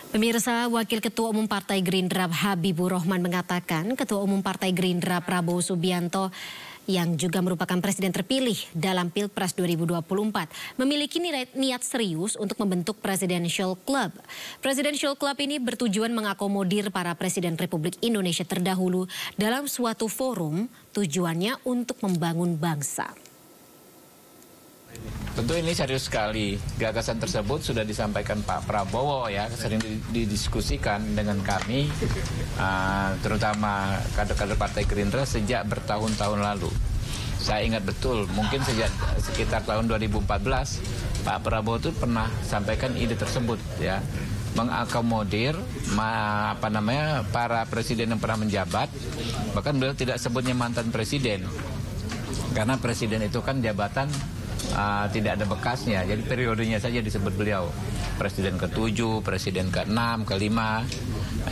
Pemirsa, Wakil Ketua Umum Partai Gerindra Habibur Rahman mengatakan Ketua Umum Partai Gerindra Prabowo Subianto yang juga merupakan presiden terpilih dalam Pilpres 2024 memiliki niat serius untuk membentuk Presidential Club. Presidential Club ini bertujuan mengakomodir para presiden Republik Indonesia terdahulu dalam suatu forum, tujuannya untuk membangun bangsa. Tentu ini serius sekali. Gagasan tersebut sudah disampaikan Pak Prabowo ya, sering didiskusikan dengan kami, terutama kader-kader Partai Gerindra sejak bertahun-tahun lalu. Saya ingat betul, mungkin sejak sekitar tahun 2014, Pak Prabowo itu pernah sampaikan ide tersebut ya, mengakomodir para presiden yang pernah menjabat, bahkan beliau tidak sebutnya mantan presiden, karena presiden itu kan jabatan tidak ada bekasnya, jadi periodenya saja disebut beliau. Presiden ke-7, presiden ke-6, ke-5. Nah,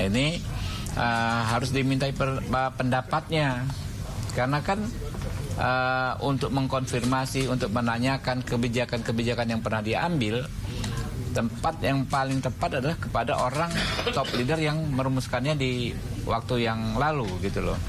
ini harus dimintai pendapatnya. Karena kan untuk mengkonfirmasi, untuk menanyakan kebijakan-kebijakan yang pernah diambil, tempat yang paling tepat adalah kepada orang top leader yang merumuskannya di waktu yang lalu gitu loh.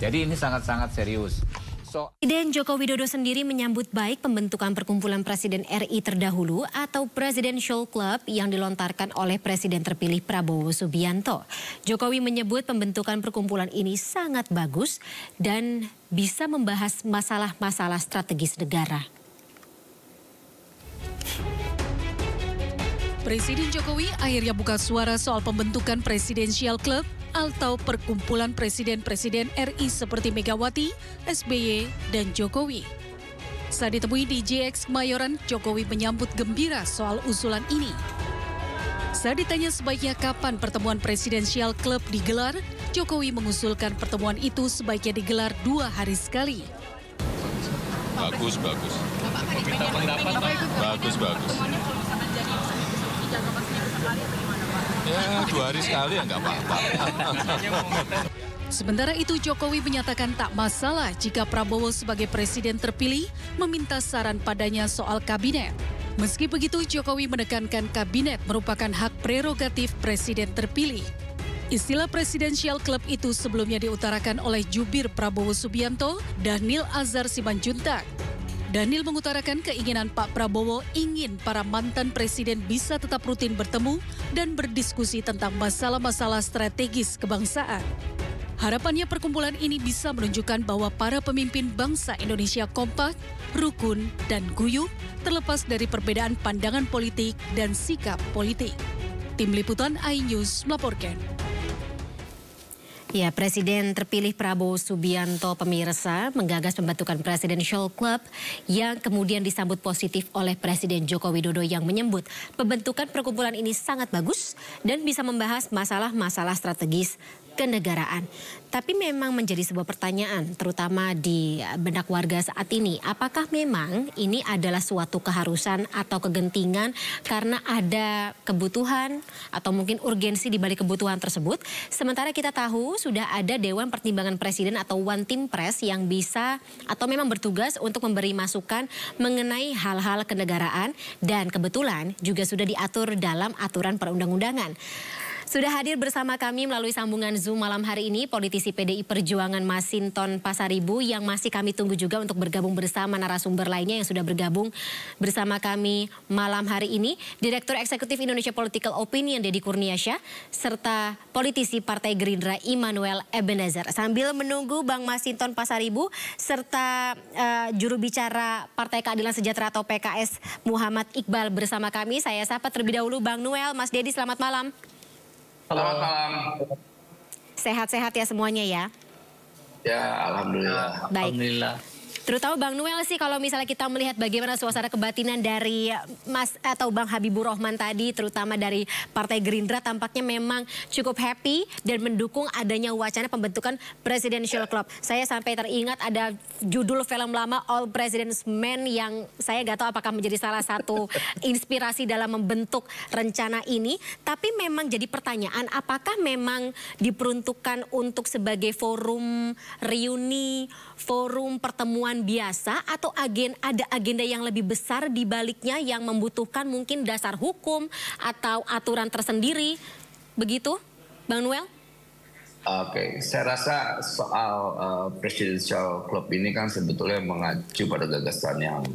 Jadi ini sangat-sangat serius. Presiden Joko Widodo sendiri menyambut baik pembentukan perkumpulan Presiden RI terdahulu atau Presidential Club yang dilontarkan oleh Presiden terpilih Prabowo Subianto. Jokowi menyebut pembentukan perkumpulan ini sangat bagus dan bisa membahas masalah-masalah strategis negara. Presiden Jokowi akhirnya buka suara soal pembentukan Presidential Club atau perkumpulan presiden-presiden RI seperti Megawati, SBY, dan Jokowi. Saat ditemui di JX Kemayoran, Jokowi menyambut gembira soal usulan ini. Saat ditanya sebaiknya kapan pertemuan Presidential Club digelar, Jokowi mengusulkan pertemuan itu sebaiknya digelar 2 hari sekali. Bagus. Ya 2 hari sekali ya nggak apa-apa. Sementara itu Jokowi menyatakan tak masalah jika Prabowo sebagai presiden terpilih meminta saran padanya soal kabinet. Meski begitu Jokowi menekankan kabinet merupakan hak prerogatif presiden terpilih. Istilah Presidential Club itu sebelumnya diutarakan oleh jubir Prabowo Subianto, Dhanil Azhar Simanjuntak. Dhanil mengutarakan keinginan Pak Prabowo ingin para mantan presiden bisa tetap rutin bertemu dan berdiskusi tentang masalah-masalah strategis kebangsaan. Harapannya perkumpulan ini bisa menunjukkan bahwa para pemimpin bangsa Indonesia kompak, rukun, dan guyup terlepas dari perbedaan pandangan politik dan sikap politik. Tim Liputan iNews melaporkan. Ya, Presiden terpilih Prabowo Subianto pemirsa menggagas pembentukan Presidential Club yang kemudian disambut positif oleh Presiden Joko Widodo yang menyebut pembentukan perkumpulan ini sangat bagus dan bisa membahas masalah-masalah strategis kenegaraan. Tapi memang menjadi sebuah pertanyaan terutama di benak warga saat ini. Apakah memang ini adalah suatu keharusan atau kegentingan karena ada kebutuhan atau mungkin urgensi di balik kebutuhan tersebut? Sementara kita tahu sudah ada Dewan Pertimbangan Presiden atau One Team Press yang bisa atau memang bertugas untuk memberi masukan mengenai hal-hal kenegaraan dan kebetulan juga sudah diatur dalam aturan perundang-undangan. Sudah hadir bersama kami melalui sambungan Zoom malam hari ini politisi PDI Perjuangan Masinton Pasaribu yang masih kami tunggu juga untuk bergabung bersama narasumber lainnya yang sudah bergabung bersama kami malam hari ini. Direktur Eksekutif Indonesia Political Opinion Deddy Kurniasyah serta politisi Partai Gerindra Immanuel Ebenezer. Sambil menunggu Bang Masinton Pasaribu serta juru bicara Partai Keadilan Sejahtera atau PKS Muhammad Iqbal bersama kami. Saya sapa terlebih dahulu Bang Noel, Mas Deddy, selamat malam. Selamat malam. Sehat-sehat ya semuanya ya? Ya, alhamdulillah. Baik. Alhamdulillah. Terutama Bang Noel sih kalau misalnya kita melihat bagaimana suasana kebatinan dari Mas atau Bang Habibur Rahman tadi, terutama dari Partai Gerindra, tampaknya memang cukup happy dan mendukung adanya wacana pembentukan Presidential Club. Saya sampai teringat ada judul film lama All President's Men yang saya nggak tahu apakah menjadi salah satu inspirasi dalam membentuk rencana ini. Tapi memang jadi pertanyaan, apakah memang diperuntukkan untuk sebagai forum reuni, forum pertemuan biasa atau ada agenda yang lebih besar di baliknya yang membutuhkan mungkin dasar hukum atau aturan tersendiri? begitu, Bang Noel? Oke, saya rasa soal presidential club ini kan sebetulnya mengacu pada gagasan yang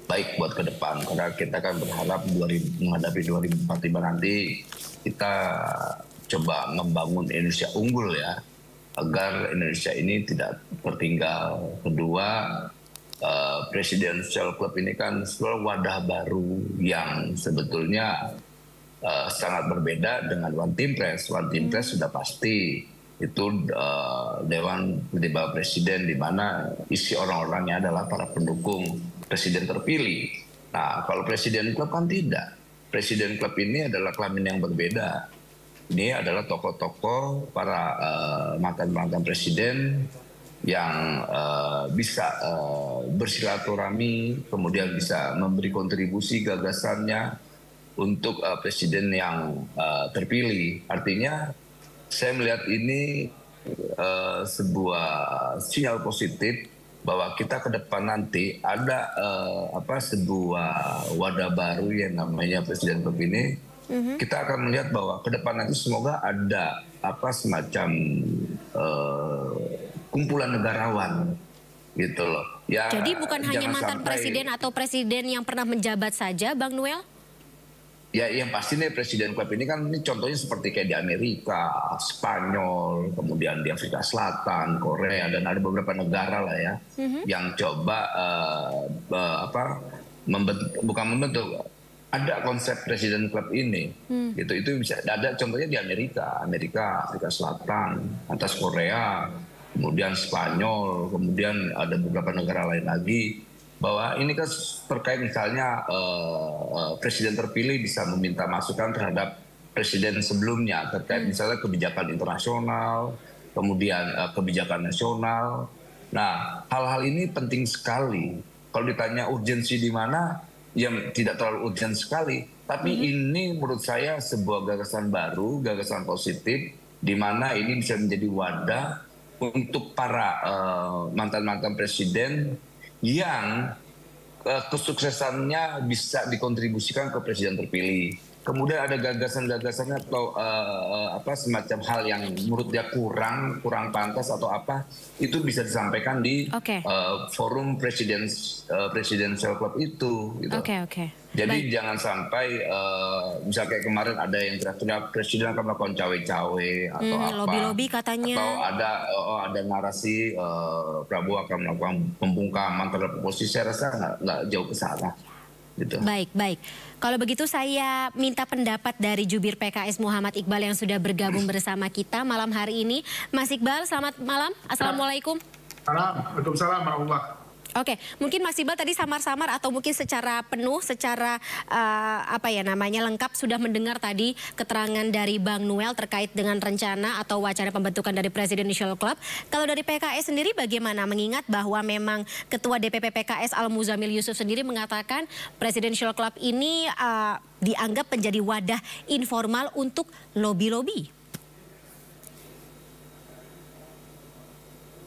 baik buat ke depan. Karena kita kan berharap menghadapi 2045 nanti kita coba membangun Indonesia unggul ya, agar Indonesia ini tidak tertinggal. Kedua, presidential club ini kan sebuah wadah baru yang sebetulnya sangat berbeda dengan One Team Press. One Team Press sudah pasti itu Dewan Pertimbangan Presiden, di mana isi orang-orangnya adalah para pendukung presiden terpilih. Nah, kalau presiden klub kan tidak. Presiden klub ini adalah kelamin yang berbeda. Ini adalah tokoh-tokoh para mantan-mantan presiden yang bisa bersilaturahmi, kemudian bisa memberi kontribusi gagasannya untuk presiden yang terpilih. Artinya saya melihat ini sebuah sinyal positif bahwa kita ke depan nanti ada sebuah wadah baru yang namanya presiden klub ini. Kita akan melihat bahwa ke depan nanti semoga ada semacam kumpulan negarawan gitu loh. Ya, jadi bukan hanya mantan presiden atau presiden yang pernah menjabat saja, Bang Noel? Ya, yang pasti nih presiden klub ini kan ini contohnya seperti kayak di Amerika, Spanyol, kemudian di Afrika Selatan, Korea, dan ada beberapa negara lah ya yang coba ada konsep presiden klub ini. Gitu, itu bisa ada contohnya di Amerika, Afrika Selatan, atas Korea, kemudian Spanyol, kemudian ada beberapa negara lain lagi. Bahwa ini kan terkait misalnya presiden terpilih bisa meminta masukan terhadap presiden sebelumnya terkait misalnya kebijakan internasional, kemudian kebijakan nasional. Nah, hal-hal ini penting sekali. Kalau ditanya urgensi di mana, ya tidak terlalu urgent sekali. Tapi ini menurut saya sebuah gagasan baru, gagasan positif, di mana ini bisa menjadi wadah untuk para mantan-mantan presiden yang kesuksesannya bisa dikontribusikan ke presiden terpilih. Kemudian ada gagasan-gagasannya atau semacam hal yang menurut dia kurang pantas atau itu bisa disampaikan di forum presidential club itu. Gitu. Jadi jangan sampai misalnya kayak kemarin ada yang teriak-teriak presiden akan melakukan cawe-cawe atau lobby-lobby katanya. Atau ada narasi Prabowo akan melakukan pembungkaman terhadap oposisi. Saya rasa nggak jauh ke sana. Gitu. Baik. Kalau begitu saya minta pendapat dari Jubir PKS Muhammad Iqbal yang sudah bergabung bersama kita malam hari ini. Mas Iqbal, selamat malam. Assalamualaikum. Waalaikumsalam warahmatullahi. Oke, mungkin Mas Iqbal tadi samar-samar atau mungkin secara penuh, secara lengkap sudah mendengar tadi keterangan dari Bang Noel terkait dengan rencana atau wacana pembentukan dari Presidential Club. Kalau dari PKS sendiri bagaimana? Mengingat bahwa memang Ketua DPP PKS Al Muzamil Yusuf sendiri mengatakan Presidential Club ini dianggap menjadi wadah informal untuk lobby-lobby.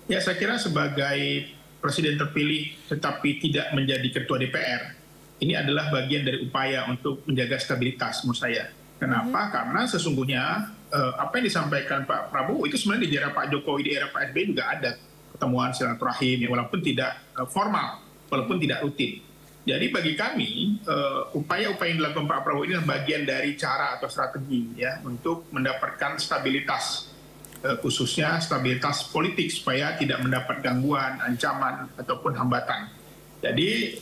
Ya, saya kira sebagai presiden terpilih tetapi tidak menjadi ketua DPR, ini adalah bagian dari upaya untuk menjaga stabilitas menurut saya. Kenapa? Karena sesungguhnya apa yang disampaikan Pak Prabowo itu sebenarnya di era Pak Jokowi, di era Pak SBY juga ada pertemuan silaturahim, walaupun tidak formal, walaupun tidak rutin. Jadi bagi kami, upaya-upaya yang dilakukan Pak Prabowo ini adalah bagian dari cara atau strategi ya untuk mendapatkan stabilitas, khususnya stabilitas politik supaya tidak mendapat gangguan, ancaman, ataupun hambatan. Jadi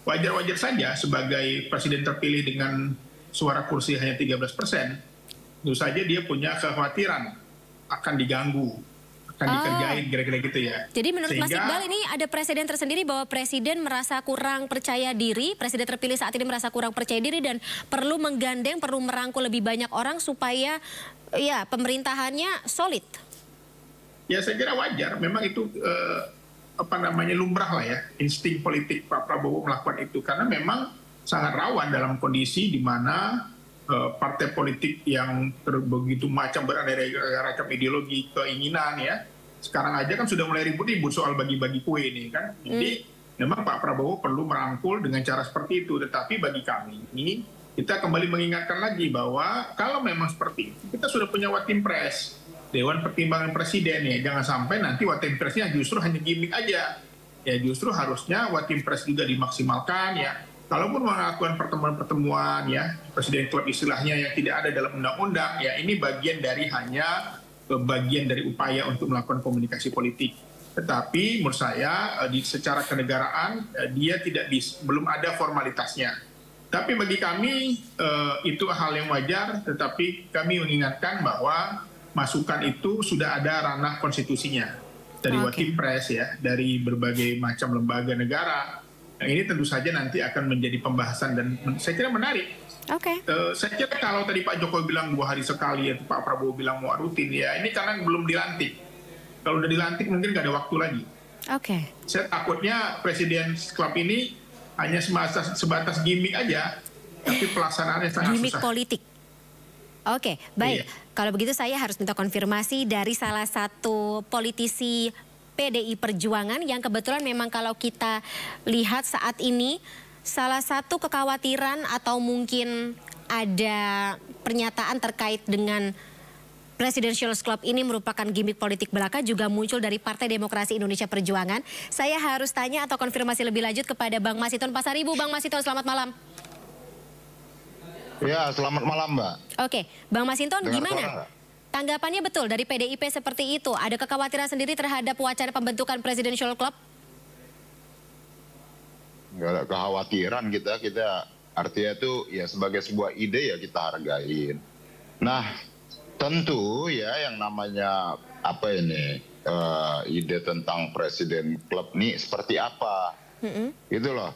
wajar-wajar saja sebagai presiden terpilih dengan suara kursi hanya 13%, tentu saja dia punya kekhawatiran akan diganggu, akan dikerjain, kira-kira gitu ya. Jadi menurut Mas Iqbal ini ada presiden tersendiri bahwa presiden merasa kurang percaya diri, presiden terpilih saat ini merasa kurang percaya diri dan perlu menggandeng, perlu merangkul lebih banyak orang supaya ya pemerintahannya solid. Ya saya kira wajar, memang itu lumrah lah ya, insting politik Pak Prabowo melakukan itu karena memang sangat rawan dalam kondisi di mana partai politik yang begitu macam beragam ideologi, keinginan ya. Sekarang aja kan sudah mulai ribut-ribut soal bagi-bagi kue ini kan. Jadi memang Pak Prabowo perlu merangkul dengan cara seperti itu. Tetapi bagi kami ini kita kembali mengingatkan lagi bahwa kalau memang seperti itu, kita sudah punya Watimpres, Dewan Pertimbangan Presiden ya. Jangan sampai nanti Watimpresnya justru hanya gimmick aja. Ya justru harusnya Watimpres juga dimaksimalkan ya. Kalaupun melakukan pertemuan-pertemuan ya, Presiden Klub istilahnya yang tidak ada dalam undang-undang, ya ini bagian dari bagian dari upaya untuk melakukan komunikasi politik. Tetapi menurut saya secara kenegaraan dia belum ada formalitasnya. Tapi bagi kami itu hal yang wajar, tetapi kami mengingatkan bahwa masukan itu sudah ada ranah konstitusinya dari Watimpres ya, dari berbagai macam lembaga negara. Nah, ini tentu saja nanti akan menjadi pembahasan dan saya kira menarik. Saya kira kalau tadi Pak Jokowi bilang 2 hari sekali, atau Pak Prabowo bilang mau rutin, ya ini karena belum dilantik. Kalau udah dilantik mungkin nggak ada waktu lagi. Saya takutnya Presiden Club ini hanya sebatas gimmick aja, tapi pelaksanaannya sangat gimmick susah. politik. Baik. Iya. Kalau begitu saya harus minta konfirmasi dari salah satu politisi PDI Perjuangan yang kebetulan memang kalau kita lihat saat ini salah satu kekhawatiran atau mungkin ada pernyataan terkait dengan Presidential Club ini merupakan gimmick politik belaka juga muncul dari Partai Demokrasi Indonesia Perjuangan. Saya harus tanya atau konfirmasi lebih lanjut kepada Bang Masinton Pasaribu. Bang Masinton, selamat malam. Ya, selamat malam, Mbak. Bang Masinton, gimana? Tanggapannya betul dari PDIP seperti itu? Ada kekhawatiran sendiri terhadap wacana pembentukan Presidential Club? Nggak ada kekhawatiran kita artinya itu ya sebagai sebuah ide ya kita hargain. Nah, tentu ya yang namanya ide tentang Presiden Club ini seperti apa, gitu loh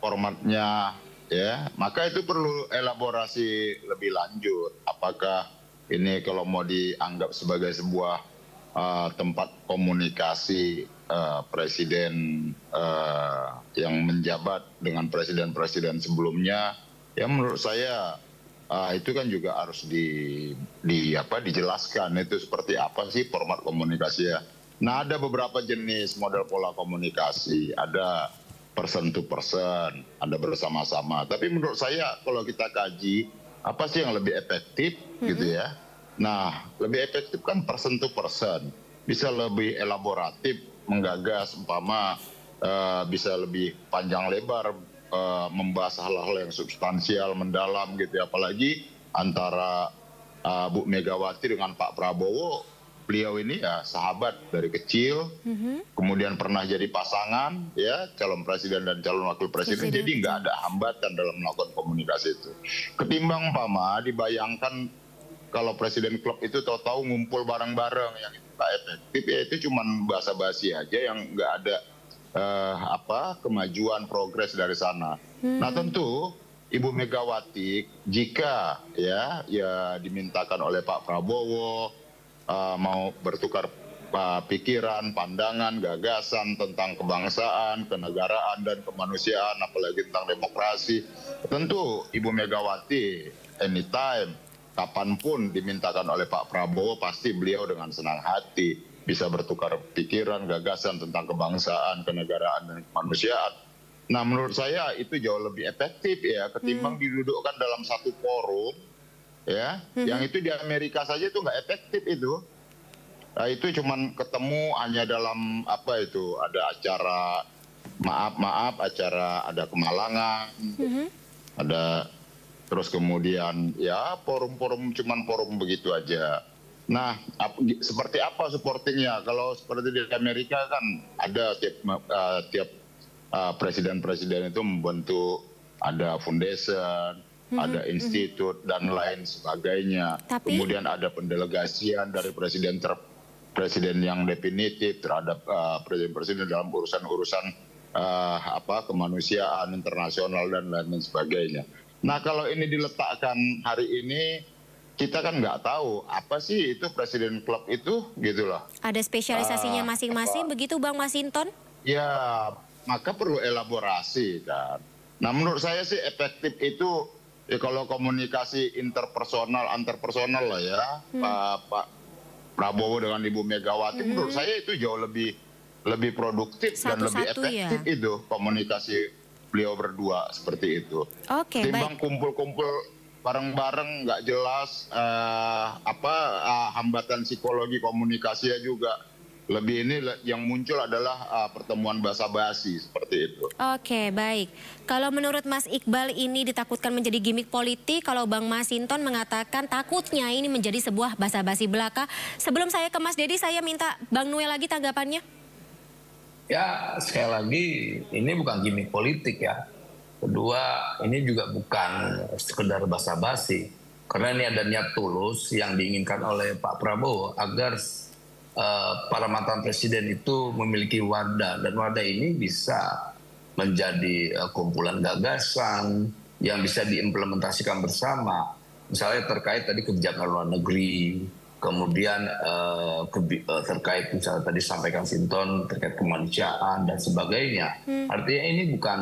formatnya ya. Maka itu perlu elaborasi lebih lanjut. Apakah ini kalau mau dianggap sebagai sebuah tempat komunikasi presiden yang menjabat dengan presiden-presiden sebelumnya, ya menurut saya itu kan juga harus dijelaskan itu seperti apa sih format komunikasi ya. Nah, ada beberapa jenis model pola komunikasi, ada person to person, ada bersama-sama. Tapi menurut saya kalau kita kaji apa sih yang lebih efektif gitu ya. Nah, lebih efektif kan person to person, bisa lebih elaboratif, menggagas, umpama bisa lebih panjang lebar, membahas hal-hal yang substansial, mendalam gitu ya. Apalagi antara Bu Megawati dengan Pak Prabowo, beliau ini ya sahabat dari kecil, kemudian pernah jadi pasangan ya, calon presiden dan calon wakil presiden, jadi nggak ada hambatan dalam melakukan komunikasi itu. Ketimbang umpama dibayangkan kalau Presiden Club itu tahu-tahu ngumpul bareng-bareng yang itu nggak efektif, ya itu cuma basa-basi aja yang nggak ada kemajuan progres dari sana. Nah, tentu Ibu Megawati jika ya dimintakan oleh Pak Prabowo mau bertukar pikiran, pandangan, gagasan tentang kebangsaan, kenegaraan dan kemanusiaan, apalagi tentang demokrasi, tentu Ibu Megawati anytime, kapanpun dimintakan oleh Pak Prabowo, pasti beliau dengan senang hati bisa bertukar pikiran, gagasan tentang kebangsaan, kenegaraan, dan kemanusiaan. Nah, menurut saya itu jauh lebih efektif ya ketimbang didudukkan dalam satu forum ya, yang itu di Amerika saja itu nggak efektif itu. Nah, itu cuman ketemu hanya dalam ada acara acara ada kemalangan, ada terus kemudian ya forum-forum cuman forum begitu aja. Nah, seperti apa supportingnya? Kalau seperti di Amerika kan ada tiap presiden-presiden itu membentuk ada foundation, ada institut dan lain sebagainya. Kemudian ada pendelegasian dari presiden yang definitif terhadap presiden-presiden dalam urusan-urusan kemanusiaan internasional dan lain sebagainya. Nah, kalau ini diletakkan hari ini, kita kan nggak tahu apa sih itu Presiden Club itu, gitu loh. Ada spesialisasinya masing-masing, begitu Bang Masinton? Ya, maka perlu elaborasi kan. Nah, menurut saya sih efektif itu ya kalau komunikasi interpersonal, antarpersonal lah ya, Pak Prabowo dengan Ibu Megawati, menurut saya itu jauh lebih produktif dan lebih efektif itu komunikasi beliau berdua seperti itu. Oke, Timbang baik. kumpul-kumpul bareng-bareng nggak jelas hambatan psikologi komunikasinya juga. Lebih ini yang muncul adalah pertemuan basa-basi seperti itu. Oke, baik. Kalau menurut Mas Iqbal ini ditakutkan menjadi gimmick politik, kalau Bang Masinton mengatakan takutnya ini menjadi sebuah basa-basi belaka. Sebelum saya ke Mas Dedi, saya minta Bang Noel lagi tanggapannya. Ya, sekali lagi ini bukan gimmick politik ya. Kedua, ini juga bukan sekedar basa-basi. Karena ini ada niat tulus yang diinginkan oleh Pak Prabowo agar para mantan presiden itu memiliki wadah. Dan wadah ini bisa menjadi kumpulan gagasan yang bisa diimplementasikan bersama. Misalnya terkait tadi kebijakan luar negeri, kemudian terkait misalnya tadi sampaikan Sinton terkait kemanusiaan dan sebagainya. Artinya ini bukan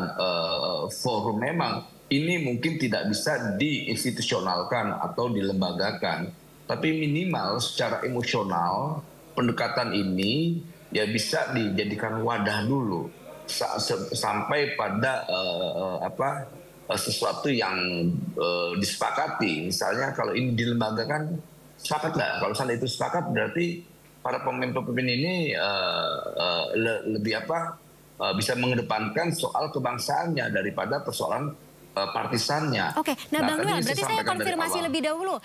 forum, memang ini mungkin tidak bisa diinstitusionalkan atau dilembagakan, tapi minimal secara emosional pendekatan ini ya bisa dijadikan wadah dulu sampai pada sesuatu yang disepakati. Misalnya kalau ini dilembagakan, sepakat nggak? Kalau misalnya itu sepakat, berarti para pemimpin ini lebih bisa mengedepankan soal kebangsaannya daripada persoalan partisannya. Oke, nah Bang Noel, berarti saya konfirmasi lebih dahulu.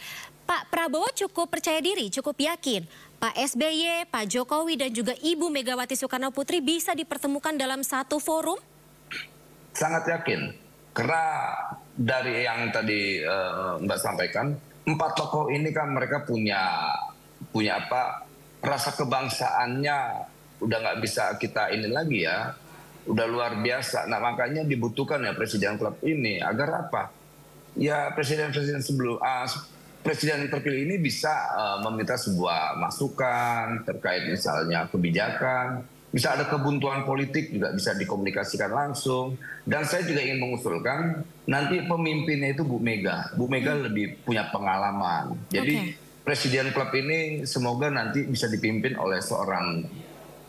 Pak Prabowo cukup percaya diri, cukup yakin Pak SBY, Pak Jokowi dan juga Ibu Megawati Soekarno Putri bisa dipertemukan dalam satu forum? Sangat yakin. Karena dari yang tadi Mbak sampaikan, 4 tokoh ini kan mereka punya rasa kebangsaannya udah nggak bisa kita ini lagi ya, udah luar biasa. Nah makanya dibutuhkan ya Presiden Club ini agar apa? Ya presiden terpilih ini bisa meminta sebuah masukan terkait misalnya kebijakan, bisa ada kebuntuan politik juga bisa dikomunikasikan langsung. Dan saya juga ingin mengusulkan nanti pemimpinnya itu Bu Mega. Bu Mega lebih punya pengalaman. Jadi Presiden Club ini semoga nanti bisa dipimpin oleh seorang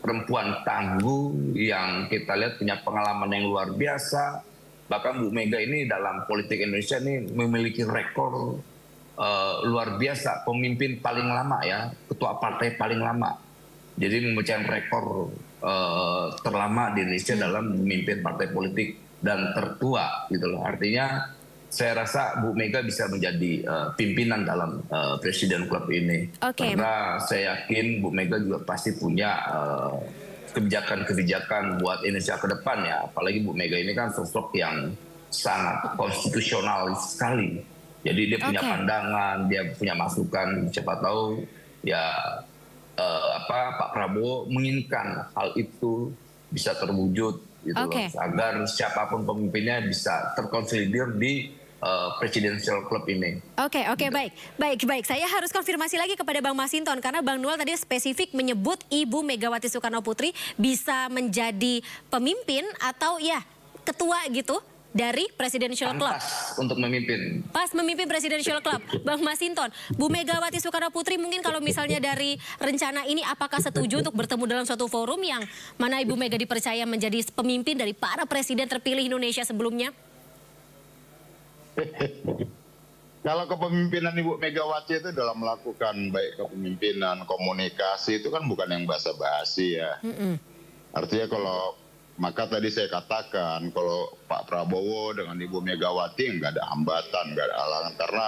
perempuan tangguh yang kita lihat punya pengalaman yang luar biasa. Bahkan Bu Mega ini dalam politik Indonesia ini memiliki rekor luar biasa, pemimpin paling lama ya, ketua partai paling lama. Jadi memecahkan rekor terlama di Indonesia dalam memimpin partai politik dan tertua gitu loh. Artinya saya rasa Bu Mega bisa menjadi pimpinan dalam Presiden Club ini. Karena saya yakin Bu Mega juga pasti punya kebijakan-kebijakan buat Indonesia ke depan ya. Apalagi Bu Mega ini kan sosok yang sangat konstitusional sekali. Jadi dia punya pandangan, dia punya masukan. Siapa tahu ya Pak Prabowo menginginkan hal itu bisa terwujud gitu loh, agar siapapun pemimpinnya bisa terkonsolidir di Presidential Club ini. Oke, baik. Saya harus konfirmasi lagi kepada Bang Masinton karena Bang Noel tadi spesifik menyebut Ibu Megawati Soekarno Putri bisa menjadi pemimpin atau ya ketua gitu dari Presidential Club. Pas untuk memimpin. Pas memimpin Presidential Club. Bang Masinton, Bu Megawati Soekarno Putri mungkin kalau misalnya dari rencana ini apakah setuju untuk bertemu dalam suatu forum yang mana Ibu Mega dipercaya menjadi pemimpin dari para presiden terpilih Indonesia sebelumnya? Kalau kepemimpinan Ibu Megawati itu dalam melakukan baik kepemimpinan, komunikasi itu kan bukan yang basa-basi ya. Artinya kalau, maka tadi saya katakan kalau Pak Prabowo dengan Ibu Megawati nggak ada hambatan, nggak ada halangan. Karena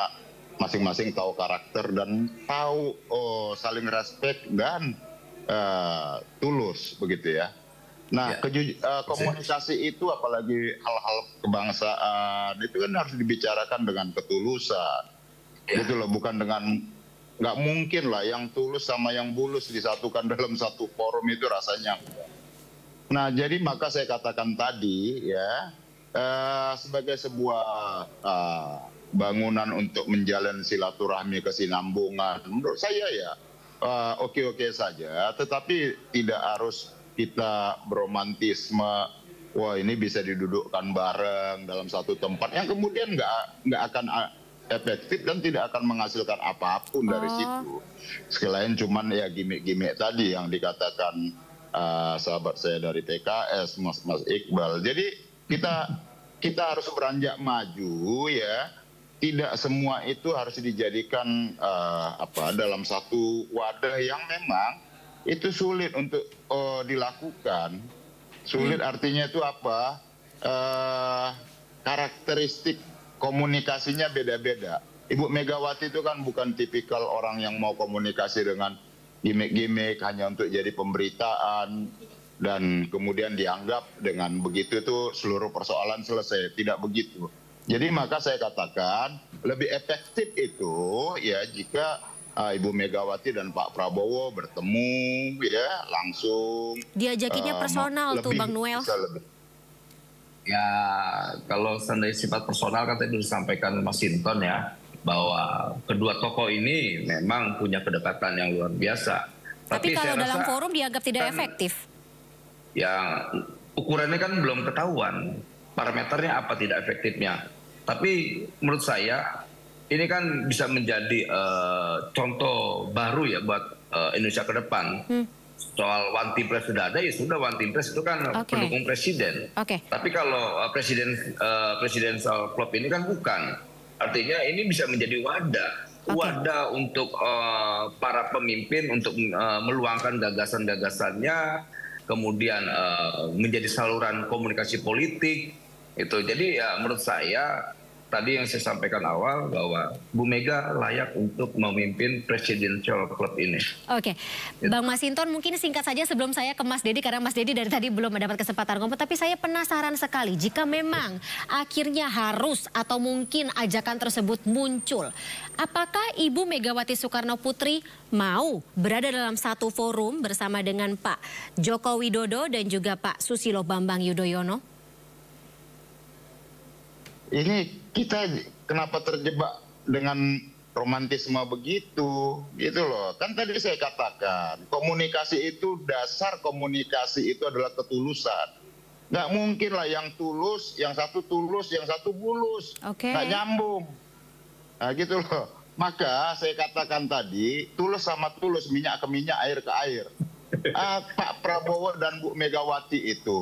masing-masing tahu karakter dan tahu saling respect dan tulus begitu ya. Nah, komunikasi itu apalagi hal-hal kebangsaan itu kan harus dibicarakan dengan ketulusan, gitu loh, bukan dengan nggak mungkin lah yang tulus sama yang bulus disatukan dalam satu forum itu rasanya. Nah, jadi maka saya katakan tadi ya sebagai sebuah bangunan untuk menjalin silaturahmi kesinambungan, menurut saya ya oke-oke saja, tetapi tidak harus kita beromantisme, wah ini bisa didudukkan bareng dalam satu tempat yang kemudian nggak akan efektif dan tidak akan menghasilkan apapun dari situ. Sekalian cuman ya gimmick-gimmick tadi yang dikatakan sahabat saya dari PKS, Mas Iqbal. Jadi kita kita harus beranjak maju ya. Tidak semua itu harus dijadikan dalam satu wadah yang memang itu sulit untuk dilakukan. Sulit artinya itu apa? Karakteristik komunikasinya beda-beda. Ibu Megawati itu kan bukan tipikal orang yang mau komunikasi dengan gimmick-gimmick hanya untuk jadi pemberitaan dan kemudian dianggap dengan begitu itu seluruh persoalan selesai. Tidak begitu. Jadi maka saya katakan lebih efektif itu ya jika Ibu Megawati dan Pak Prabowo bertemu ya langsung. Diajakinnya personal tuh Bang Noel. Ya kalau seandainya sifat personal kan tadi disampaikan Mas Sinton ya bahwa kedua tokoh ini memang punya kedekatan yang luar biasa. Tapi kalau dalam forum dianggap tidak efektif. Ya ukurannya kan belum ketahuan parameternya apa tidak efektifnya. Tapi menurut saya ini kan bisa menjadi contoh baru ya buat Indonesia ke depan. Soal one team press sudah ada, ya sudah one team press itu kan pendukung presiden. Tapi kalau presidential club ini kan bukan. Artinya ini bisa menjadi wadah untuk para pemimpin untuk meluangkan gagasan-gagasannya, kemudian menjadi saluran komunikasi politik. Itu jadi ya menurut saya tadi yang saya sampaikan awal bahwa Bu Mega layak untuk memimpin presidential club ini. Oke, Bang Masinton mungkin singkat saja sebelum saya ke Mas Dedi karena Mas Dedi dari tadi belum mendapat kesempatan ngomong. Tapi saya penasaran sekali jika memang akhirnya harus atau mungkin ajakan tersebut muncul. Apakah Ibu Megawati Soekarno Putri mau berada dalam satu forum bersama dengan Pak Joko Widodo dan juga Pak Susilo Bambang Yudhoyono? Ini kita kenapa terjebak dengan romantisme begitu, gitu loh. Kan tadi saya katakan, komunikasi itu, dasar komunikasi itu adalah ketulusan. Nggak mungkin lah yang tulus, yang satu bulus. Nggak nyambung. Nah gitu loh. Maka saya katakan tadi, tulus sama tulus, minyak ke minyak, air ke air. Pak Prabowo dan Bu Megawati itu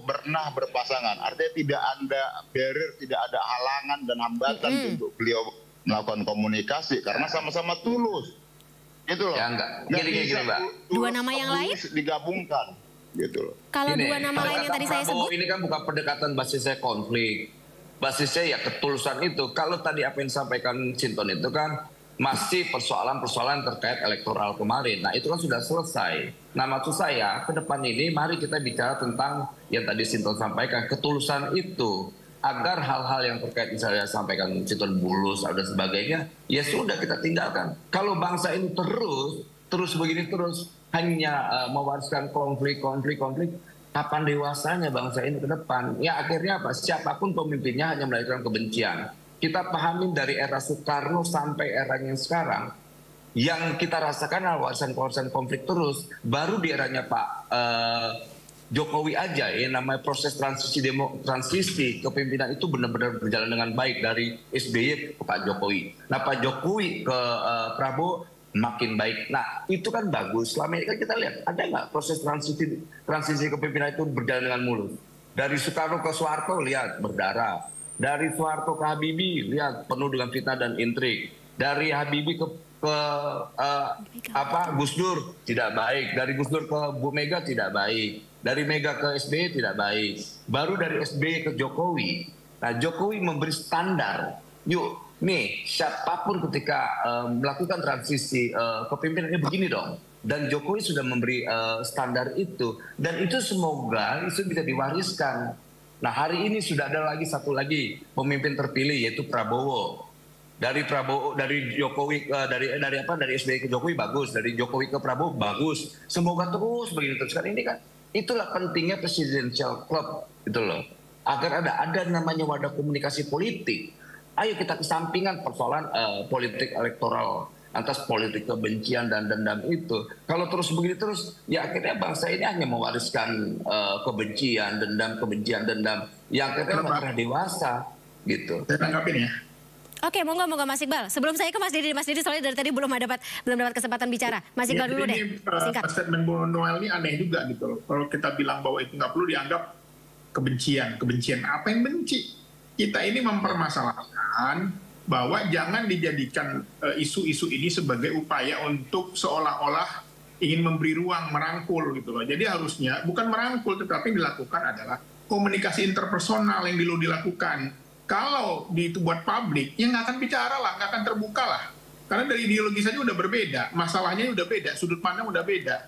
pernah berpasangan. Artinya tidak ada barrier, tidak ada halangan dan hambatan untuk beliau melakukan komunikasi karena sama-sama tulus. Gitu loh. Ya enggak. Gini, Mbak. Dua nama yang lain digabungkan. Gitu loh. Kalau dua nama lain yang tadi saya sebut, ini kan bukan pendekatan basisnya konflik. Basisnya ya ketulusan itu. Kalau tadi apa yang disampaikan Sinton itu kan masih persoalan-persoalan terkait elektoral kemarin. Nah itu kan sudah selesai. Nah maksud saya ke depan ini mari kita bicara tentang yang tadi Sinton sampaikan, ketulusan itu. Agar hal-hal yang terkait misalnya sampaikan Sinton bulus dan sebagainya, ya sudah kita tinggalkan. Kalau bangsa ini terus begini terus hanya mewariskan konflik, kapan dewasanya bangsa ini ke depan? Ya akhirnya apa? Siapapun pemimpinnya hanya melahirkan kebencian. Kita pahamin dari era Soekarno sampai eranya sekarang, yang kita rasakan adalah warisan konflik terus. Baru di eranya Pak Jokowi aja, ya namanya proses transisi kepemimpinan itu benar-benar berjalan dengan baik dari SBY ke Pak Jokowi. Nah Pak Jokowi ke Prabowo makin baik. Nah itu kan bagus. Selama ini kan kita lihat ada nggak proses transisi kepemimpinan itu berjalan dengan mulus. Dari Soekarno ke Soeharto lihat berdarah. Dari Soeharto ke Habibie, lihat penuh dengan fitnah dan intrik. Dari Habibie ke Gus Dur tidak baik. Dari Gus Dur ke Bu Mega tidak baik. Dari Mega ke SBY tidak baik. Baru dari SBY ke Jokowi. Nah Jokowi memberi standar. Yuk, nih siapapun ketika melakukan transisi kepemimpinannya begini dong. Dan Jokowi sudah memberi standar itu. Dan itu semoga itu bisa diwariskan. Nah hari ini sudah ada satu lagi pemimpin terpilih yaitu Prabowo. Dari Jokowi dari SBY ke Jokowi bagus, dari Jokowi ke Prabowo bagus. Semoga terus begini terus kan ini kan itulah pentingnya presidential club itu loh. Agar ada namanya wadah komunikasi politik. Ayo kita kesampingan persoalan politik elektoral atas politik kebencian dan dendam itu. Kalau terus begini terus, ya akhirnya bangsa ini hanya mewariskan kebencian, dendam, yang akhirnya nggak pernah dewasa, gitu. Saya tanggapin ya. Oke, monggo Mas Iqbal. Sebelum saya ke Mas Dedi soalnya dari tadi belum dapat kesempatan bicara. Mas Iqbal dulu deh. Singkat. Statement Bu Noel ini aneh juga gitu loh. Kalau kita bilang bahwa itu nggak perlu dianggap kebencian. Apa yang benci? kita ini mempermasalahkan bahwa jangan dijadikan isu-isu ini sebagai upaya untuk seolah-olah ingin memberi ruang, merangkul gitu loh. Jadi harusnya bukan merangkul, tetapi yang dilakukan adalah komunikasi interpersonal yang dulu dilakukan. Kalau itu buat publik, ya nggak akan bicara lah, nggak akan terbuka lah. Karena dari ideologi saja udah berbeda, masalahnya udah beda, sudut pandang udah beda.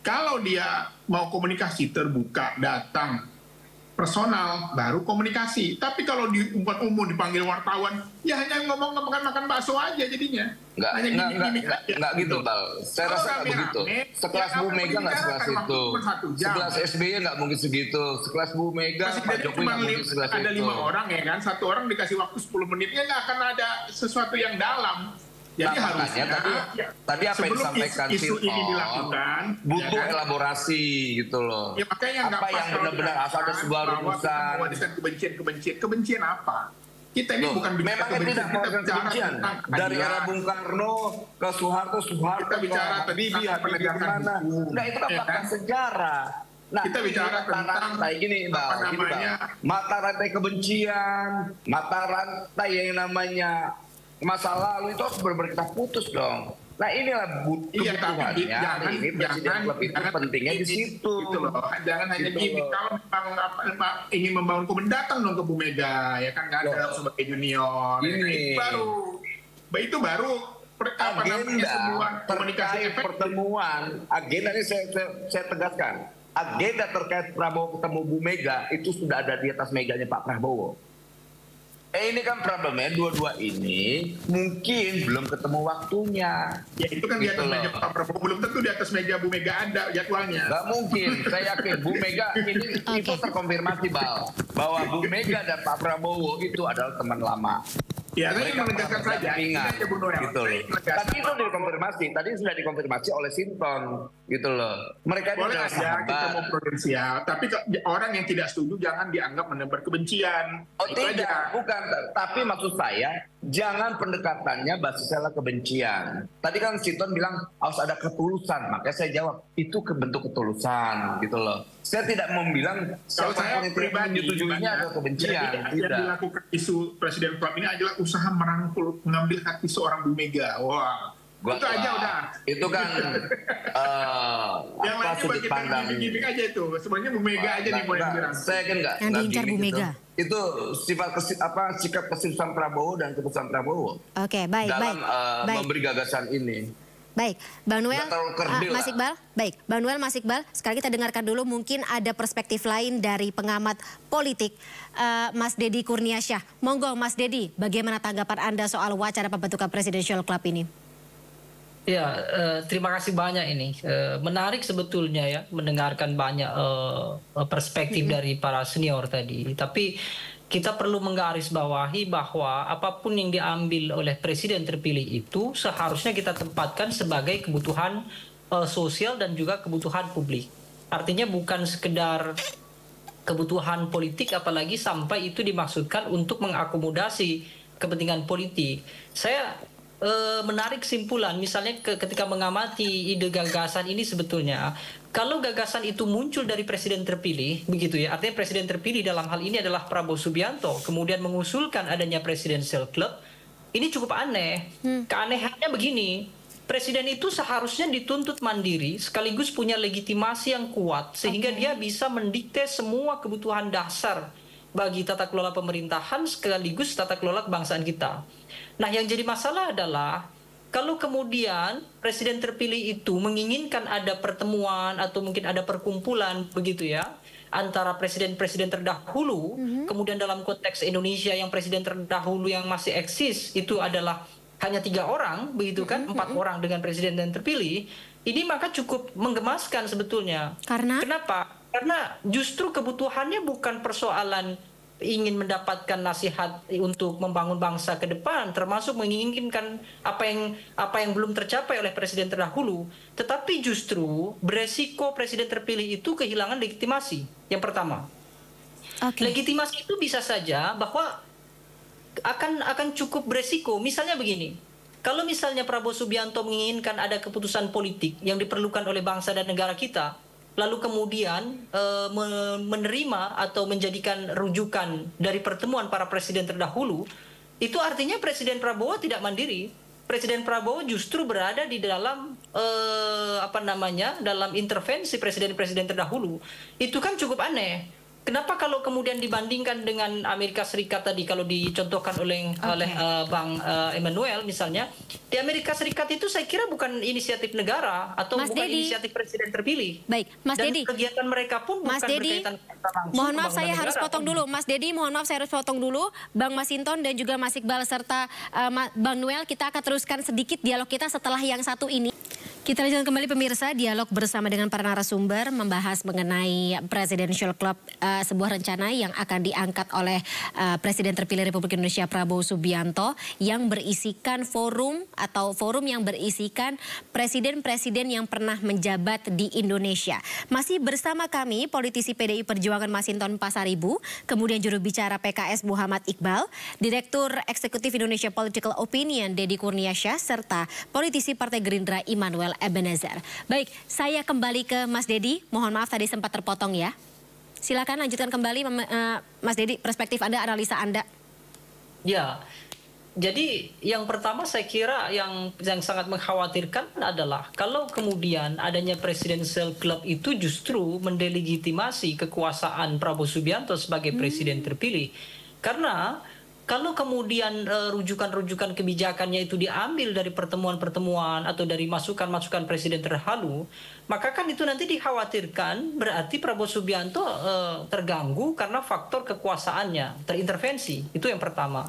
Kalau dia mau komunikasi terbuka, datang, personal, baru komunikasi. Tapi kalau di umum dipanggil wartawan, ya hanya ngomong-ngomong makan bakso aja jadinya. Nggak gitu, Bal. Saya rasa nggak begitu. Sekelas Bu Mega nggak sekelas itu. Sekelas SBY nggak mungkin segitu. Sekelas Bu Mega, Pak Jokowi nggak mungkin sekelas itu. Ada 5 orang ya kan, 1 orang dikasih waktu 10 menitnya nggak akan ada sesuatu yang dalam. Jadi harusnya tadi apa yang disampaikan isu ini dilakukan butuh elaborasi gitu loh. Ya, makanya apa yang benar-benar asal ada sebuah rumusan. Kebencian apa? Kita ini bukan bicara kebencian, kita bicara tentang dari era Bung Karno ke Soeharto kita bicara Habibie gimana? Nah itu kan fakta sejarah. Nah, kita bicara tentang gini, mata rantai kebencian, mata rantai yang namanya masa lalu itu harus benar-benar kita putus dong. Nah inilah kebutuhannya. Ini presiden klub itu pentingnya di situ. Gitu loh. Jangan hanya gini. Kalau memang ingin membangun komunikasi, datang dong ke Bu Mega, ya kan nggak ada sebagai junior. Ini itu baru agenda terkait pertemuan. Agenda ini saya tegaskan. Agenda terkait Prabowo ketemu Bu Mega itu sudah ada di atas mejanya Pak Prabowo. Ini kan problemnya dua-dua ini mungkin belum ketemu waktunya. Ya itu kan di atas meja Pak Prabowo, belum tentu di atas meja Bu Mega ada jadwalnya. Nggak mungkin, saya yakin Bu Mega ini itu terkonfirmasi bahwa Bu Mega dan Pak Prabowo itu adalah teman lama. Ya, saya menegaskan saja. Gitu loh. Tadi itu dikonfirmasi, tadi sudah dikonfirmasi oleh Sinton, gitu loh. Mereka boleh aja kita mau prudensial, tapi orang yang tidak setuju jangan dianggap menebar kebencian. Oh itu tidak, aja. Bukan. Tapi maksud saya, jangan pendekatannya basisnya kebencian. Tadi kan Sinton bilang harus ada ketulusan, makanya saya jawab itu bentuk ketulusan, gitu loh. Saya tidak membilang kalau saya pribadi menyutujuinya ada kebencian. Yang dilakukan isu Presiden Trump ini adalah usaha merangkul, mengambil hati seorang Bu Mega. Wah, itu aja udah. Itu kan yang lainnya bagi gimmick aja itu. Sebenarnya Bu Mega aja nih boleh dirangkul. Saya kan nggak diincar Bu Mega. Itu sikap keseriusan Prabowo dan keputusan Prabowo. Oke, baik. Dalam memberi gagasan ini. Baik, Bang Noel, Mas Iqbal. Baik, Bang Noel, Mas Iqbal. Sekarang kita dengarkan dulu mungkin ada perspektif lain dari pengamat politik, Mas Deddy Kurniasyah. Monggo, Mas Deddy, bagaimana tanggapan Anda soal wacana pembentukan Presidential Club ini? Ya, terima kasih banyak ini. Menarik sebetulnya ya, mendengarkan banyak perspektif dari para senior tadi. Tapi kita perlu menggarisbawahi bahwa apapun yang diambil oleh presiden terpilih itu seharusnya kita tempatkan sebagai kebutuhan sosial dan juga kebutuhan publik. Artinya bukan sekedar kebutuhan politik, apalagi sampai itu dimaksudkan untuk mengakomodasi kepentingan politik. Saya menarik kesimpulan, misalnya ketika mengamati ide gagasan ini sebetulnya, kalau gagasan itu muncul dari presiden terpilih, begitu ya, artinya presiden terpilih dalam hal ini adalah Prabowo Subianto, kemudian mengusulkan adanya Presidential Club, ini cukup aneh. Keanehannya begini, presiden itu seharusnya dituntut mandiri, sekaligus punya legitimasi yang kuat, sehingga dia bisa mendikte semua kebutuhan dasar bagi tata kelola pemerintahan sekaligus tata kelola kebangsaan kita. Nah, yang jadi masalah adalah kalau kemudian presiden terpilih itu menginginkan ada pertemuan atau mungkin ada perkumpulan begitu ya antara presiden-presiden terdahulu, kemudian dalam konteks Indonesia yang presiden terdahulu yang masih eksis itu adalah hanya 3 orang, begitu kan, 4 orang dengan presiden dan terpilih, ini maka cukup menggemaskan sebetulnya. Kenapa? Karena justru kebutuhannya bukan persoalan ingin mendapatkan nasihat untuk membangun bangsa ke depan, termasuk menginginkan apa yang belum tercapai oleh presiden terdahulu, tetapi justru beresiko presiden terpilih itu kehilangan legitimasi. Yang pertama, legitimasi itu bisa saja bahwa akan cukup beresiko. Misalnya begini, kalau misalnya Prabowo Subianto menginginkan ada keputusan politik yang diperlukan oleh bangsa dan negara kita, lalu kemudian menerima atau menjadikan rujukan dari pertemuan para presiden terdahulu, itu artinya Presiden Prabowo tidak mandiri. Presiden Prabowo justru berada di dalam dalam intervensi presiden-presiden terdahulu. Itu kan cukup aneh. Kenapa kalau kemudian dibandingkan dengan Amerika Serikat tadi, kalau dicontohkan oleh Bang Emmanuel misalnya, di Amerika Serikat itu saya kira bukan inisiatif negara atau bukan inisiatif presiden terpilih. Baik, Mas Dedi. Dan kegiatan mereka pun bukan berkaitan langsung. Mohon maaf saya harus potong dulu, Mas Dedi. Mohon maaf saya harus potong dulu, Bang Masinton dan juga Mas Iqbal serta Bang Noel. Kita akan teruskan sedikit dialog kita setelah yang satu ini. Kita lanjutkan kembali pemirsa, dialog bersama dengan para narasumber membahas mengenai Presidential Club, sebuah rencana yang akan diangkat oleh Presiden terpilih Republik Indonesia Prabowo Subianto yang berisikan forum yang berisikan presiden-presiden yang pernah menjabat di Indonesia. Masih bersama kami politisi PDI Perjuangan Masinton Pasaribu, kemudian juru bicara PKS Muhammad Iqbal, Direktur Eksekutif Indonesia Political Opinion Deddy Kurniasyah, serta politisi Partai Gerindra Immanuel Ebenezer. Baik, saya kembali ke Mas Dedi. Mohon maaf tadi sempat terpotong ya. Silakan lanjutkan kembali Mas Dedi, perspektif Anda, analisa Anda. Ya, jadi yang pertama saya kira yang sangat mengkhawatirkan adalah kalau kemudian adanya Presidential Club itu justru mendelegitimasi kekuasaan Prabowo Subianto sebagai presiden terpilih. Karena kalau kemudian rujukan-rujukan kebijakannya itu diambil dari pertemuan-pertemuan atau dari masukan-masukan presiden terdahulu, maka kan itu nanti dikhawatirkan berarti Prabowo Subianto terganggu karena faktor kekuasaannya terintervensi. Itu yang pertama.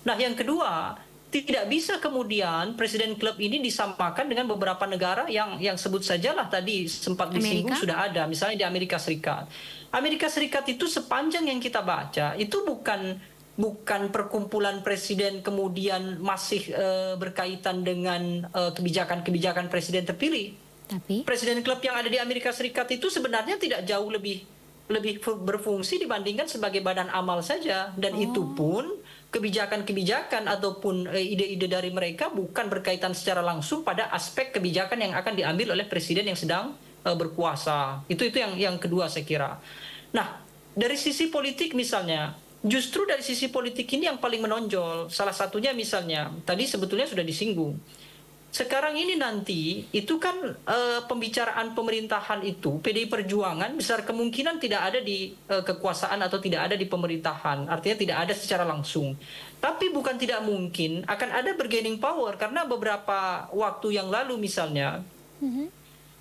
Nah, yang kedua, tidak bisa kemudian Presiden Club ini disamakan dengan beberapa negara yang sebut sajalah tadi sempat disinggung sudah ada, misalnya di Amerika Serikat. Amerika Serikat itu sepanjang yang kita baca itu bukan perkumpulan presiden kemudian masih berkaitan dengan kebijakan-kebijakan presiden terpilih. Tapi Presiden Club yang ada di Amerika Serikat itu sebenarnya tidak jauh lebih berfungsi dibandingkan sebagai badan amal saja, dan itu pun kebijakan-kebijakan ataupun ide-ide dari mereka bukan berkaitan secara langsung pada aspek kebijakan yang akan diambil oleh presiden yang sedang berkuasa. Itu yang kedua saya kira. Nah, dari sisi politik misalnya, justru dari sisi politik ini yang paling menonjol. Salah satunya misalnya, tadi sebetulnya sudah disinggung. Sekarang ini nanti, itu kan pembicaraan pemerintahan itu, PDI Perjuangan besar kemungkinan tidak ada di kekuasaan atau tidak ada di pemerintahan. Artinya tidak ada secara langsung. Tapi bukan tidak mungkin akan ada bargaining power, karena beberapa waktu yang lalu misalnya,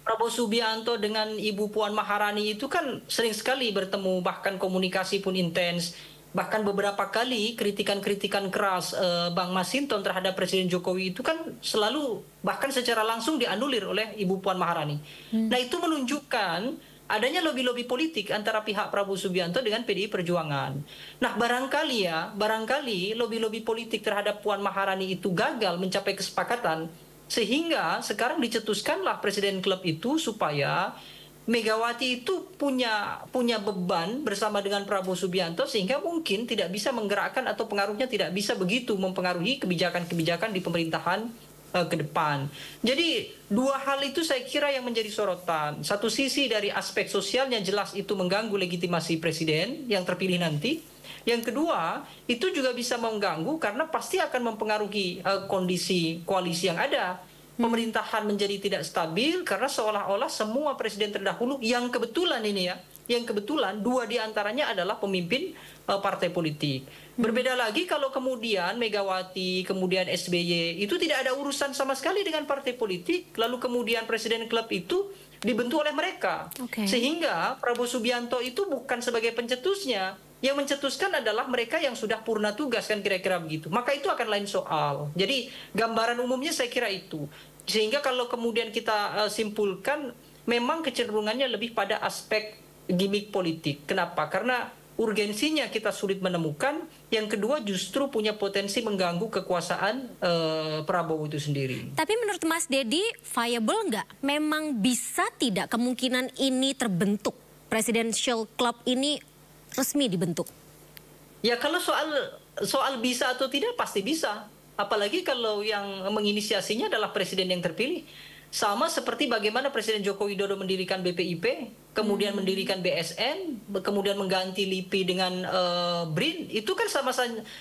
Prabowo Subianto dengan Ibu Puan Maharani itu kan sering sekali bertemu, bahkan komunikasi pun intens. Bahkan beberapa kali kritikan-kritikan keras Bang Masinton terhadap Presiden Jokowi itu kan selalu bahkan secara langsung dianulir oleh Ibu Puan Maharani. Nah, itu menunjukkan adanya lobby-lobby politik antara pihak Prabowo Subianto dengan PDI Perjuangan. Nah, barangkali lobby-lobby politik terhadap Puan Maharani itu gagal mencapai kesepakatan, sehingga sekarang dicetuskanlah Presiden Club itu supaya Megawati itu punya beban bersama dengan Prabowo Subianto, sehingga mungkin tidak bisa menggerakkan atau pengaruhnya tidak bisa begitu mempengaruhi kebijakan-kebijakan di pemerintahan ke depan. Jadi dua hal itu saya kira yang menjadi sorotan. Satu sisi dari aspek sosialnya jelas itu mengganggu legitimasi presiden yang terpilih nanti. Yang kedua, itu juga bisa mengganggu karena pasti akan mempengaruhi kondisi koalisi yang ada. Pemerintahan menjadi tidak stabil karena seolah-olah semua presiden terdahulu yang kebetulan dua diantaranya adalah pemimpin partai politik. Berbeda lagi kalau kemudian Megawati, kemudian SBY itu tidak ada urusan sama sekali dengan partai politik, lalu kemudian Presiden Club itu dibentuk oleh mereka. Sehingga Prabowo Subianto itu bukan sebagai pencetusnya. Yang mencetuskan adalah mereka yang sudah purna tugas, kan kira-kira begitu. Maka itu akan lain soal. Jadi gambaran umumnya saya kira itu. Sehingga kalau kemudian kita simpulkan, memang kecenderungannya lebih pada aspek gimmick politik. Kenapa? Karena urgensinya kita sulit menemukan. Yang kedua justru punya potensi mengganggu kekuasaan Prabowo itu sendiri. Tapi menurut Mas Dedi, viable nggak? Memang bisa tidak kemungkinan ini terbentuk? Presidential Club ini resmi dibentuk? Ya, kalau soal bisa atau tidak pasti bisa. Apalagi kalau yang menginisiasinya adalah presiden yang terpilih. Sama seperti bagaimana Presiden Joko Widodo mendirikan BPIP, kemudian mendirikan BSN, kemudian mengganti LIPI dengan BRIN, itu kan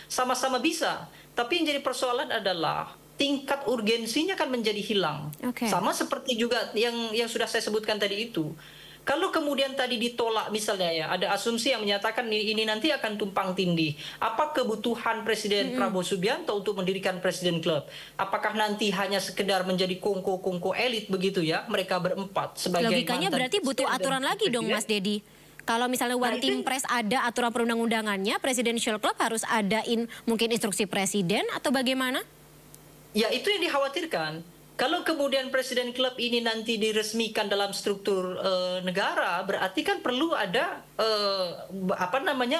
sama-sama bisa. Tapi yang jadi persoalan adalah tingkat urgensinya kan menjadi hilang. Sama seperti juga yang sudah saya sebutkan tadi itu. Kalau kemudian tadi ditolak misalnya ya, ada asumsi yang menyatakan ini nanti akan tumpang tindih. Apa kebutuhan Presiden Prabowo Subianto untuk mendirikan Presiden Club? Apakah nanti hanya sekedar menjadi kongko-kongko elit begitu ya, mereka berempat sebagai logikanya berarti butuh aturan lagi dong Mas Dedi. Kalau misalnya One Team Press ada aturan perundang-undangannya, Presidential Club harus adain mungkin instruksi presiden atau bagaimana? Ya itu yang dikhawatirkan. Kalau kemudian Presiden Club ini nanti diresmikan dalam struktur negara, berarti kan perlu ada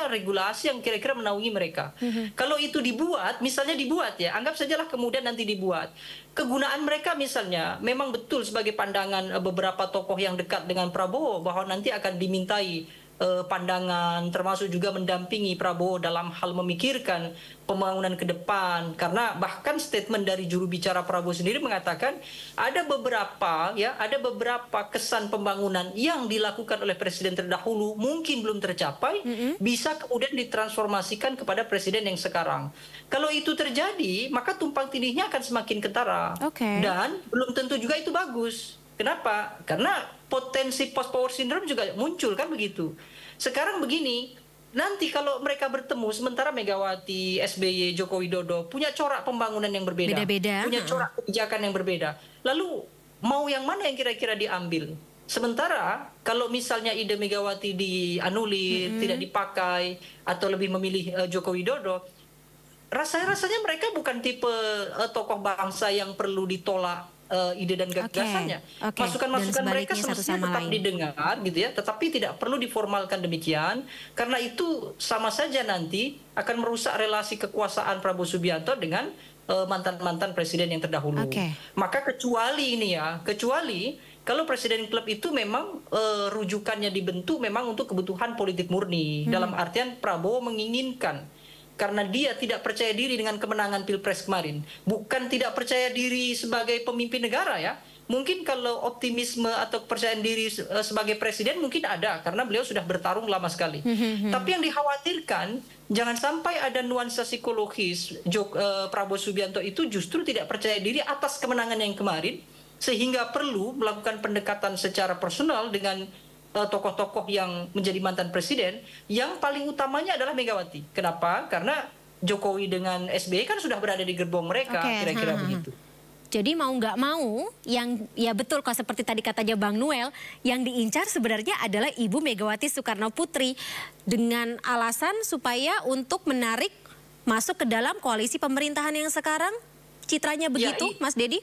regulasi yang kira-kira menaungi mereka. Kalau itu dibuat, misalnya dibuat ya, anggap sajalah kemudian nanti dibuat. Kegunaan mereka misalnya memang betul sebagai pandangan beberapa tokoh yang dekat dengan Prabowo bahwa nanti akan dimintai pandangan, termasuk juga mendampingi Prabowo dalam hal memikirkan pembangunan ke depan, karena bahkan statement dari juru bicara Prabowo sendiri mengatakan ada beberapa kesan pembangunan yang dilakukan oleh presiden terdahulu mungkin belum tercapai, bisa kemudian ditransformasikan kepada presiden yang sekarang. Kalau itu terjadi, maka tumpang tindihnya akan semakin ketara, dan belum tentu juga itu bagus. Kenapa? Karena potensi post power syndrome juga muncul kan begitu. Sekarang begini, nanti kalau mereka bertemu sementara Megawati, SBY, Joko Widodo punya corak pembangunan yang berbeda, punya corak kebijakan yang berbeda. Lalu mau yang mana yang kira-kira diambil? Sementara kalau misalnya ide Megawati dianulir, tidak dipakai atau lebih memilih Joko Widodo, rasanya mereka bukan tipe tokoh bangsa yang perlu ditolak ide dan gagasannya. Masukan-masukan mereka semestinya tetap didengar gitu ya, tetapi tidak perlu diformalkan demikian, karena itu sama saja nanti akan merusak relasi kekuasaan Prabowo Subianto dengan mantan-mantan presiden yang terdahulu. Maka kecuali kalau Presiden Club itu memang rujukannya dibentuk memang untuk kebutuhan politik murni, dalam artian Prabowo menginginkan, karena dia tidak percaya diri dengan kemenangan Pilpres kemarin. Bukan tidak percaya diri sebagai pemimpin negara ya. Mungkin kalau optimisme atau kepercayaan diri sebagai presiden mungkin ada, karena beliau sudah bertarung lama sekali. Tapi yang dikhawatirkan, jangan sampai ada nuansa psikologis Prabowo Subianto itu justru tidak percaya diri atas kemenangan yang kemarin, sehingga perlu melakukan pendekatan secara personal dengan tokoh-tokoh yang menjadi mantan presiden, yang paling utamanya adalah Megawati. Kenapa? Karena Jokowi dengan SBY kan sudah berada di gerbong mereka, kira-kira begitu. Jadi mau nggak mau, yang ya betul kalau seperti tadi katanya Bang Noel, yang diincar sebenarnya adalah Ibu Megawati Soekarno Putri dengan alasan supaya untuk menarik masuk ke dalam koalisi pemerintahan yang sekarang. Citranya begitu, Mas Dedi?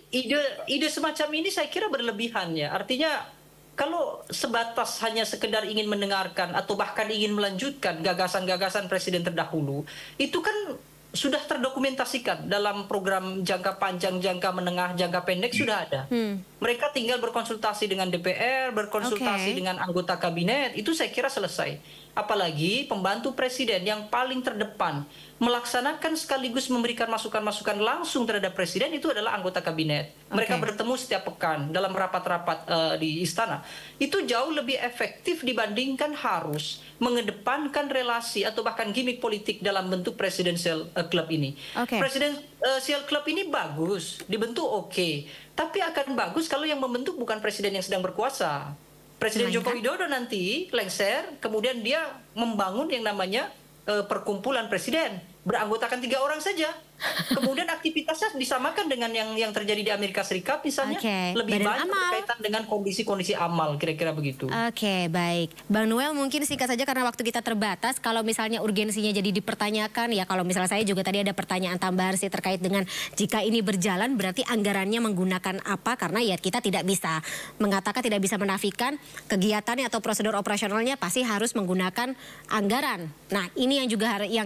Ide semacam ini saya kira berlebihan ya. Artinya kalau sebatas hanya sekedar ingin mendengarkan atau bahkan ingin melanjutkan gagasan-gagasan presiden terdahulu, itu kan sudah terdokumentasikan dalam program jangka panjang, jangka menengah, jangka pendek sudah ada. Mereka tinggal berkonsultasi dengan DPR, berkonsultasi dengan anggota kabinet, itu saya kira selesai. Apalagi pembantu presiden yang paling terdepan melaksanakan sekaligus memberikan masukan-masukan langsung terhadap presiden itu adalah anggota kabinet. Mereka bertemu setiap pekan dalam rapat-rapat di istana. Itu jauh lebih efektif dibandingkan harus mengedepankan relasi atau bahkan gimmick politik dalam bentuk Presidential Club ini. Presidential Club ini bagus, dibentuk tapi akan bagus kalau yang membentuk bukan presiden yang sedang berkuasa. Presiden Joko Widodo nanti lengser, kemudian dia membangun yang namanya perkumpulan presiden, beranggotakan 3 orang saja. Kemudian aktivitasnya disamakan dengan yang terjadi di Amerika Serikat misalnya, lebih banyak berkaitan dengan kondisi-kondisi amal, kira-kira begitu. Baik. Bang Noel, mungkin singkat saja karena waktu kita terbatas, kalau misalnya urgensinya jadi dipertanyakan, ya kalau misalnya saya juga tadi ada pertanyaan tambahan sih terkait dengan jika ini berjalan berarti anggarannya menggunakan apa, karena ya kita tidak bisa mengatakan, tidak bisa menafikan kegiatannya atau prosedur operasionalnya pasti harus menggunakan anggaran. Nah ini yang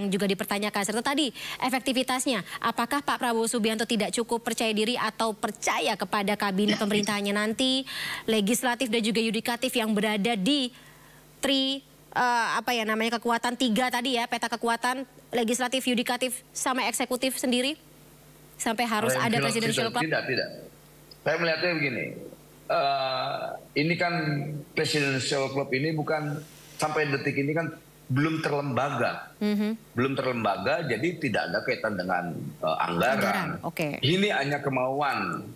juga dipertanyakan, serta tadi efektivitasnya. Apakah Pak Prabowo Subianto tidak cukup percaya diri atau percaya kepada kabinet pemerintahannya nanti, legislatif dan juga yudikatif yang berada di kekuatan 3 tadi ya, peta kekuatan legislatif, yudikatif sama eksekutif sendiri, sampai harus ada presidential club? Saya melihatnya begini, ini kan Presidential Club ini bukan sampai detik ini kan belum terlembaga, belum terlembaga, jadi tidak ada kaitan dengan anggaran. Ini hanya kemauan,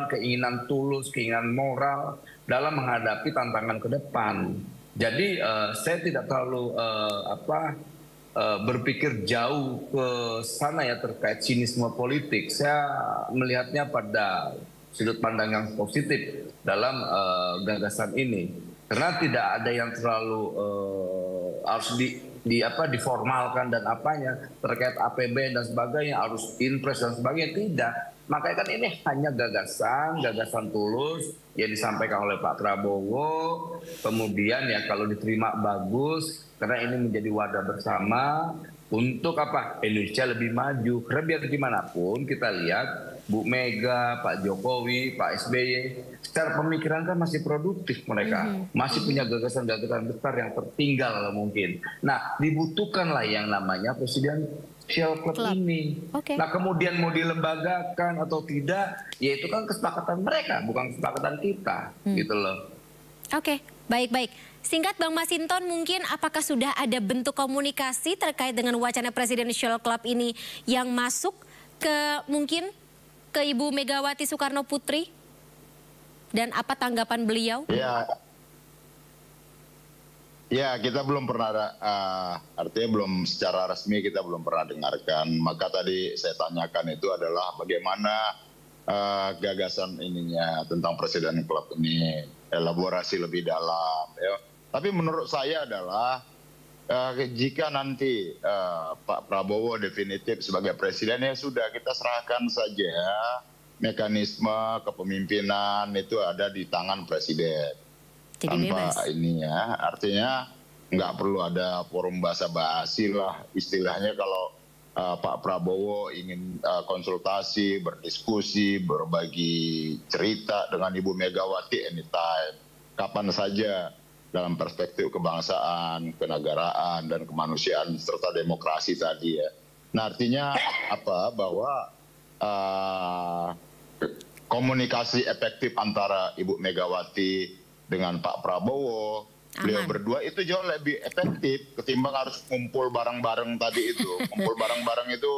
keinginan tulus, keinginan moral dalam menghadapi tantangan ke depan. Jadi saya tidak terlalu berpikir jauh ke sana ya terkait sinisme politik. Saya melihatnya pada sudut pandang yang positif dalam gagasan ini, karena tidak ada yang terlalu harus diformalkan dan apanya terkait APBN dan sebagainya, harus impres dan sebagainya, tidak. Makanya kan ini hanya gagasan tulus yang disampaikan oleh Pak Prabowo, kemudian ya kalau diterima bagus, karena ini menjadi wadah bersama untuk Indonesia lebih maju. Karena biar gimana pun kita lihat Bu Mega, Pak Jokowi, Pak SBY, secara pemikiran kan masih produktif mereka. Masih punya gagasan-gagasan besar yang tertinggal mungkin. Nah, dibutuhkanlah yang namanya Presidential Club ini. Nah, kemudian mau dilembagakan atau tidak, ya itu kan kesepakatan mereka, bukan kesepakatan kita. Gitu loh. Baik. Singkat Bang Masinton, mungkin apakah sudah ada bentuk komunikasi terkait dengan wacana Presidential Club ini yang masuk mungkin ke Ibu Megawati Soekarno Putri? Dan apa tanggapan beliau? Ya, kita belum pernah, artinya belum secara resmi kita belum pernah dengarkan. Maka tadi saya tanyakan itu adalah bagaimana gagasan ininya tentang Presiden Club ini, elaborasi lebih dalam. Ya. Tapi menurut saya adalah jika nanti Pak Prabowo definitif sebagai presiden, ya sudah kita serahkan saja mekanisme kepemimpinan itu ada di tangan presiden. Tanpa ini ya, artinya nggak perlu ada forum basa-basi lah istilahnya kalau Pak Prabowo ingin konsultasi, berdiskusi, berbagi cerita dengan Ibu Megawati anytime, kapan saja, dalam perspektif kebangsaan, kenegaraan, dan kemanusiaan, serta demokrasi tadi ya. Nah artinya bahwa komunikasi efektif antara Ibu Megawati dengan Pak Prabowo, beliau berdua itu jauh lebih efektif ketimbang harus kumpul bareng-bareng tadi itu. Kumpul bareng-bareng itu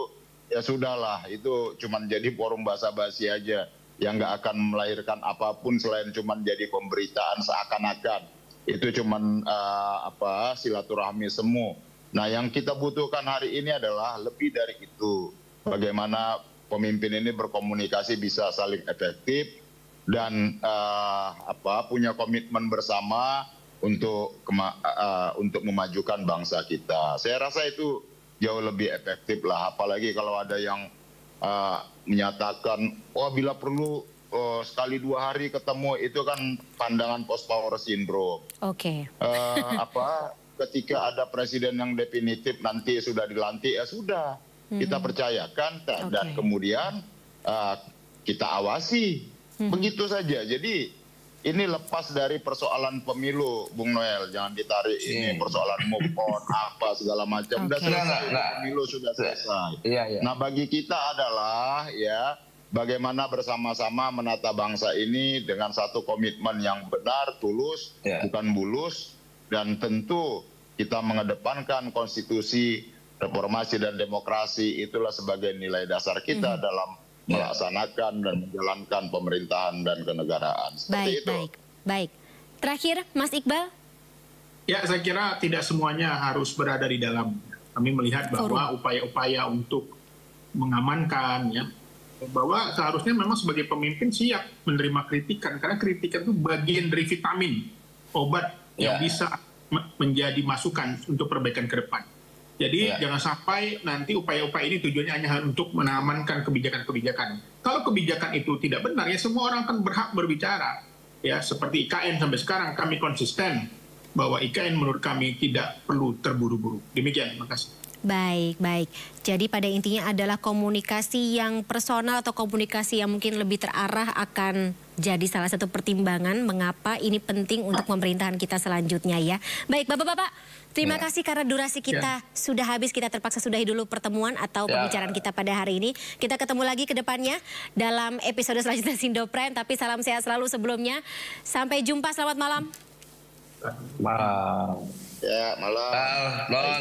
ya sudahlah, itu cuman jadi forum basa-basi aja yang nggak akan melahirkan apapun selain cuman jadi pemberitaan seakan-akan itu cuman silaturahmi semu. Nah yang kita butuhkan hari ini adalah lebih dari itu, bagaimana pemimpin ini berkomunikasi bisa saling efektif dan punya komitmen bersama untuk memajukan bangsa kita. Saya rasa itu jauh lebih efektif lah, apalagi kalau ada yang menyatakan bila perlu sekali 2 hari ketemu, itu kan pandangan post power syndrome. Ketika ada presiden yang definitif nanti sudah dilantik, ya sudah kita percayakan dan kemudian kita awasi, begitu saja. Jadi ini lepas dari persoalan pemilu, Bung Noel, jangan ditarik ini persoalan move on segala macam. Sudah selesai, pemilu sudah selesai. Nah bagi kita adalah bagaimana bersama-sama menata bangsa ini dengan satu komitmen yang benar, tulus, bukan bulus, dan tentu kita mengedepankan konstitusi, reformasi dan demokrasi, itulah sebagai nilai dasar kita dalam melaksanakan dan menjalankan pemerintahan dan kenegaraan. Baik. Terakhir, Mas Iqbal? Ya, saya kira tidak semuanya harus berada di dalam. Kami melihat bahwa upaya-upaya untuk mengamankan, bahwa seharusnya memang sebagai pemimpin siap menerima kritikan, karena kritikan itu bagian dari vitamin obat yang bisa menjadi masukan untuk perbaikan ke depan. Jadi jangan sampai nanti upaya-upaya ini tujuannya hanya untuk mengamankan kebijakan-kebijakan. Kalau kebijakan itu tidak benar, ya semua orang kan berhak berbicara. Ya, seperti IKN sampai sekarang kami konsisten bahwa IKN menurut kami tidak perlu terburu-buru. Demikian, terima kasih. Baik, baik. Jadi pada intinya adalah komunikasi yang personal atau komunikasi yang mungkin lebih terarah akan jadi salah satu pertimbangan mengapa ini penting untuk pemerintahan kita selanjutnya ya. Baik, Bapak-bapak, terima kasih karena durasi kita sudah habis. Kita terpaksa sudahi dulu pertemuan atau pembicaraan kita pada hari ini. Kita ketemu lagi ke depannya dalam episode selanjutnya Sindo Prime. Tapi salam sehat selalu sebelumnya. Sampai jumpa, selamat malam. Malam. Ya, malam. Malam.